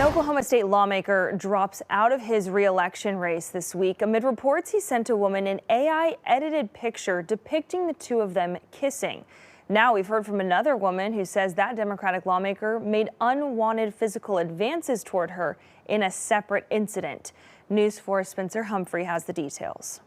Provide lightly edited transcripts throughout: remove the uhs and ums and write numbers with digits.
Oklahoma state lawmaker drops out of his re-election race this week amid reports he sent a woman an AI-edited picture depicting the two of them kissing. Now we've heard from another woman who says that Democratic lawmaker made unwanted physical advances toward her in a separate incident. News 4's Spencer Humphrey has the details.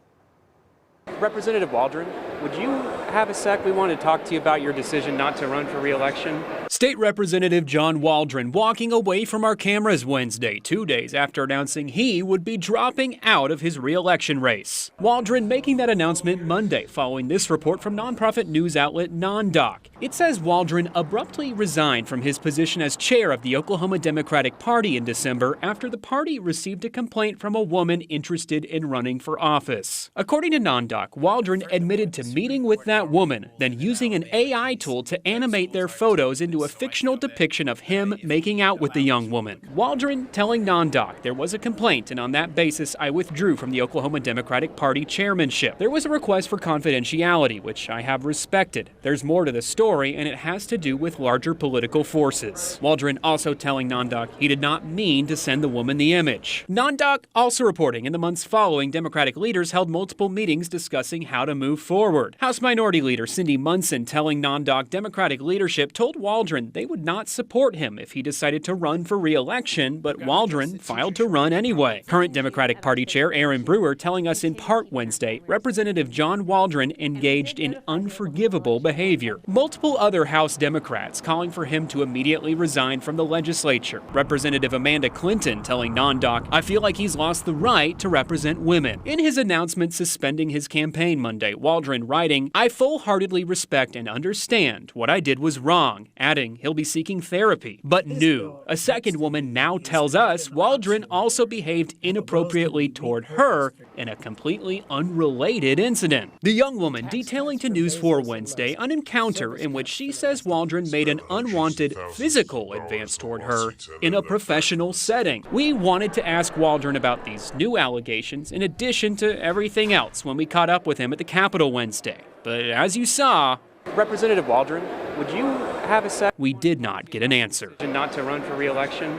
Representative Waldron, would you have a sec? We want to talk to you about your decision not to run for re-election. State Representative John Waldron walking away from our cameras Wednesday, 2 days after announcing he would be dropping out of his re-election race. Waldron making that announcement Monday following this report from nonprofit news outlet NonDoc. It says Waldron abruptly resigned from his position as chair of the Oklahoma Democratic Party in December after the party received a complaint from a woman interested in running for office. According to NonDoc, Waldron admitted to meeting with that woman, then using an AI tool to animate their photos into a fictional depiction of him making out with the young woman. Waldron telling NonDoc there was a complaint, and on that basis I withdrew from the Oklahoma Democratic Party chairmanship. There was a request for confidentiality, which I have respected. There's more to the story, and it has to do with larger political forces. Waldron also telling NonDoc he did not mean to send the woman the image. NonDoc also reporting in the months following, Democratic leaders held multiple meetings discussing how to move forward. House Minority Leader Cindy Munson telling NonDoc Democratic leadership told Waldron they would not support him if he decided to run for re-election, but Waldron filed to run anyway. Current Democratic Party Chair Aaron Brewer telling us in part Wednesday, Representative John Waldron engaged in unforgivable behavior. Multiple other House Democrats calling for him to immediately resign from the legislature. Representative Amanda Clinton telling NonDoc, I feel like he's lost the right to represent women. In his announcement suspending his campaign Monday, Waldron writing, I full-heartedly respect and understand what I did was wrong, adding he'll be seeking therapy. But new. A second woman now tells us Waldron also behaved inappropriately toward her in a completely unrelated incident. The young woman detailing to News 4 Wednesday an encounter in which she says Waldron made an unwanted physical advance toward her in a professional setting. We wanted to ask Waldron about these new allegations in addition to everything else when we caught up with him at the Capitol Wednesday. But as you saw, Representative Waldron, would you have a sec? We did not get an answer. Not to run for re-election.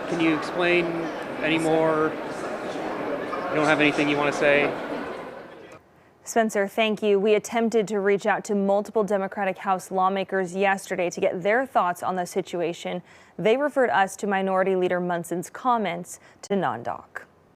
Can you explain any more? You don't have anything you want to say? Spencer, thank you. We attempted to reach out to multiple Democratic House lawmakers yesterday to get their thoughts on the situation. They referred us to Minority Leader Munson's comments to NonDoc.